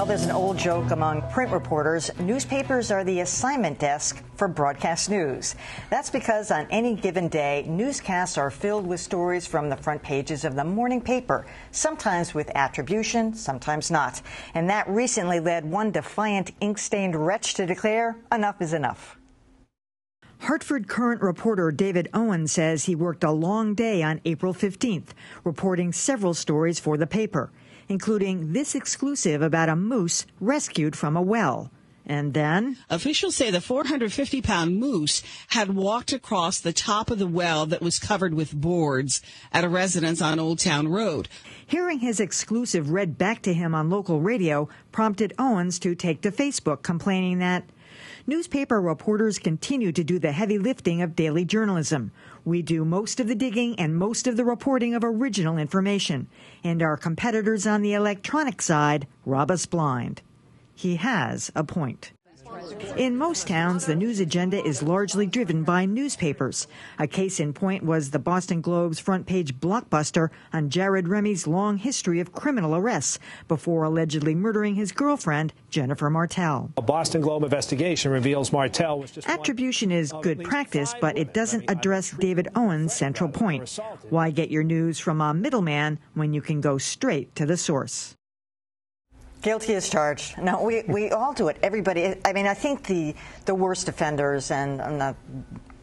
Well, there's an old joke among print reporters. Newspapers are the assignment desk for broadcast news. That's because on any given day, newscasts are filled with stories from the front pages of the morning paper, sometimes with attribution, sometimes not. And that recently led one defiant, ink-stained wretch to declare, enough is enough. Hartford Current reporter David Owen says he worked a long day on April 15th, reporting several stories for the paper, including this exclusive about a moose rescued from a well. And then officials say the 450-pound moose had walked across the top of the well that was covered with boards at a residence on Old Town Road. Hearing his exclusive read back to him on local radio prompted Owens to take to Facebook, complaining that newspaper reporters continue to do the heavy lifting of daily journalism. We do most of the digging and most of the reporting of original information, and our competitors on the electronic side rob us blind. He has a point. In most towns, the news agenda is largely driven by newspapers. A case in point was the Boston Globe's front-page blockbuster on Jared Remy's long history of criminal arrests before allegedly murdering his girlfriend, Jennifer Martell. A Boston Globe investigation reveals Martell was just attribution is good practice, but it doesn't address David Owen's central point. Why get your news from a middleman when you can go straight to the source? Guilty as charged. No, we all do it. Everybody. I mean, I think the worst offenders, and I'm not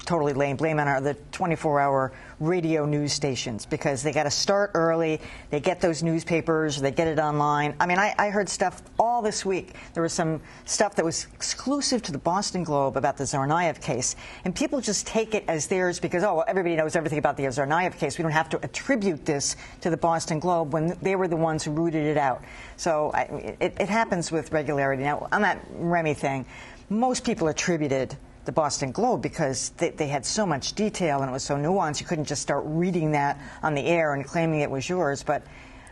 totally laying blame on, are the 24-hour radio news stations, because they got to start early. They get those newspapers. They get it online. I mean, I heard stuff all this week. There was some stuff that was exclusive to the Boston Globe about the Tsarnaev case, and people just take it as theirs because, oh, well, everybody knows everything about the Tsarnaev case. We don't have to attribute this to the Boston Globe when they were the ones who rooted it out. So it happens with regularity. Now, on that Remy thing, most people attributed the Boston Globe because they had so much detail and it was so nuanced. You couldn't just start reading that on the air and claiming it was yours. But,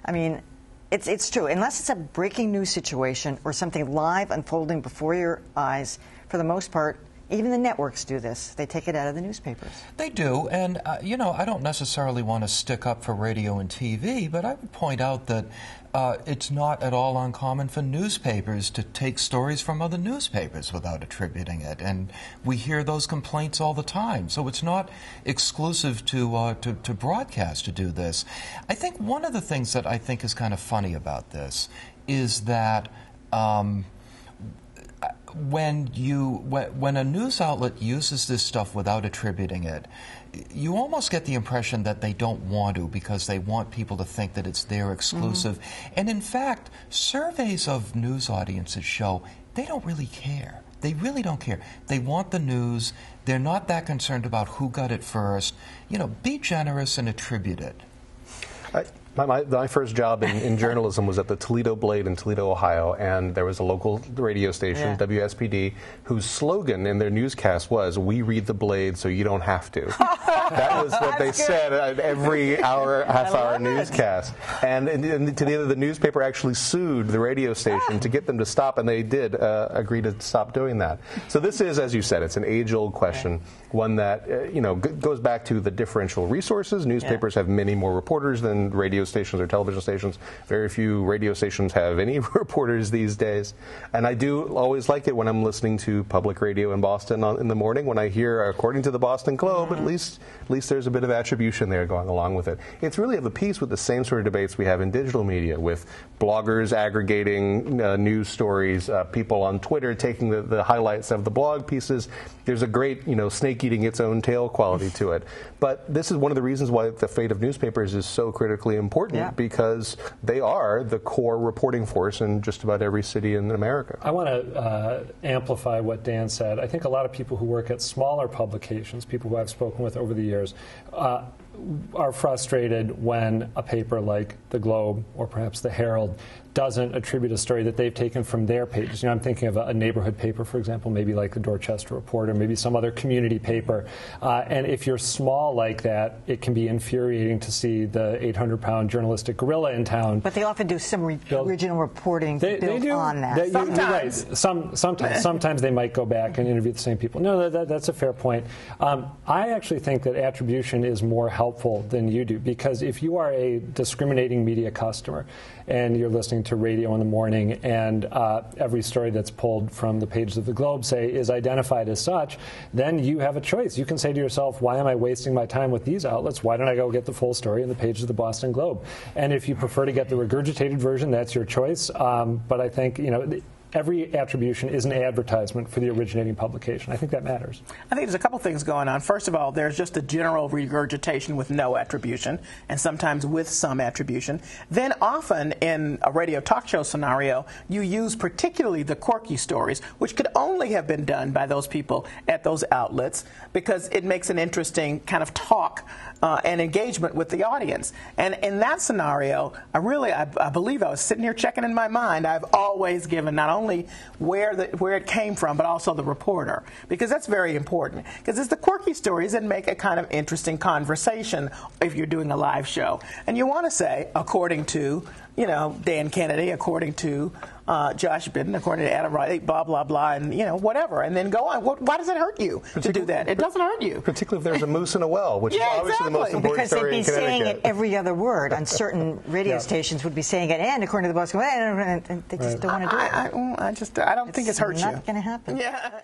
I mean, it's true. Unless it's a breaking news situation or something live unfolding before your eyes, for the most part, even the networks do this. They take it out of the newspapers. They do. And, you know, I don't necessarily want to stick up for radio and TV, but I would point out that it's not at all uncommon for newspapers to take stories from other newspapers without attributing it. And we hear those complaints all the time. So it's not exclusive to broadcast to do this. I think one of the things that I think is kind of funny about this is that when a news outlet uses this stuff without attributing it, you almost get the impression that they don't want to because they want people to think that it's their exclusive. And in fact, surveys of news audiences show they don't really care. They really don't care. They want the news. They're not that concerned about who got it first. You know, be generous and attribute it. My first job in journalism was at the Toledo Blade in Toledo, Ohio, and there was a local radio station, WSPD, whose slogan in their newscast was, "We read the Blade so you don't have to." That was what they said at every hour, half-hour newscast. And the newspaper actually sued the radio station to get them to stop, and they did agree to stop doing that. So this is, as you said, it's an age-old question, one that you know goes back to the differential resources. Newspapers have many more reporters than radio stations or television stations. Very few radio stations have any reporters these days. And I do always like it when I'm listening to public radio in Boston in the morning when I hear, according to the Boston Globe, at least there's a bit of attribution there going along with it. It's really of a piece with the same sort of debates we have in digital media, with bloggers aggregating news stories, people on Twitter taking the highlights of the blog pieces. There's a great, you know, snake eating its own tail quality to it. But this is one of the reasons why the fate of newspapers is so critically important, because they are the core reporting force in just about every city in America. I want to amplify what Dan said. I think a lot of people who work at smaller publications, people who I've spoken with over the years, are frustrated when a paper like the Globe or perhaps the Herald doesn't attribute a story that they've taken from their pages. You know, I'm thinking of a neighborhood paper, for example, maybe like the Dorchester Reporter, maybe some other community paper. And if you're small like that, it can be infuriating to see the 800-pound journalistic gorilla in town. But they often do some original reporting they do, on that. Sometimes. You're right. Sometimes they might go back and interview the same people. No, that's a fair point. I actually think that attribution is more helpful helpful than you do, because if you are a discriminating media customer and you're listening to radio in the morning and every story that's pulled from the pages of the Globe, say, is identified as such, then you have a choice. You can say to yourself, why am I wasting my time with these outlets? Why don't I go get the full story in the pages of the Boston Globe? And if you prefer to get the regurgitated version, that's your choice. But I think, every attribution is an advertisement for the originating publication. I think that matters. I think there's a couple things going on. First of all, there's just a general regurgitation with no attribution, and sometimes with some attribution. Then often in a radio talk show scenario, you use particularly the quirky stories, which could only have been done by those people at those outlets, because it makes an interesting kind of talk and engagement with the audience. And in that scenario, I believe I was sitting here checking in my mind, I've always given not only where it came from, but also the reporter, because that's very important. Because it's the quirky stories that make a kind of interesting conversation if you're doing a live show. And you want to say, according to Dan Kennedy, according to Josh Biden, according to Adam Riley, blah, blah, blah, and, whatever. And then go on. Why does it hurt you to do that? It doesn't hurt you. Particularly if there's a moose in a well, which is obviously the most important story in Connecticut. Because they'd be saying it every other word on certain radio stations would be saying it, and according to the Boston, and they just don't want to do it. I don't think it's hurt you. It's not going to happen. Yeah.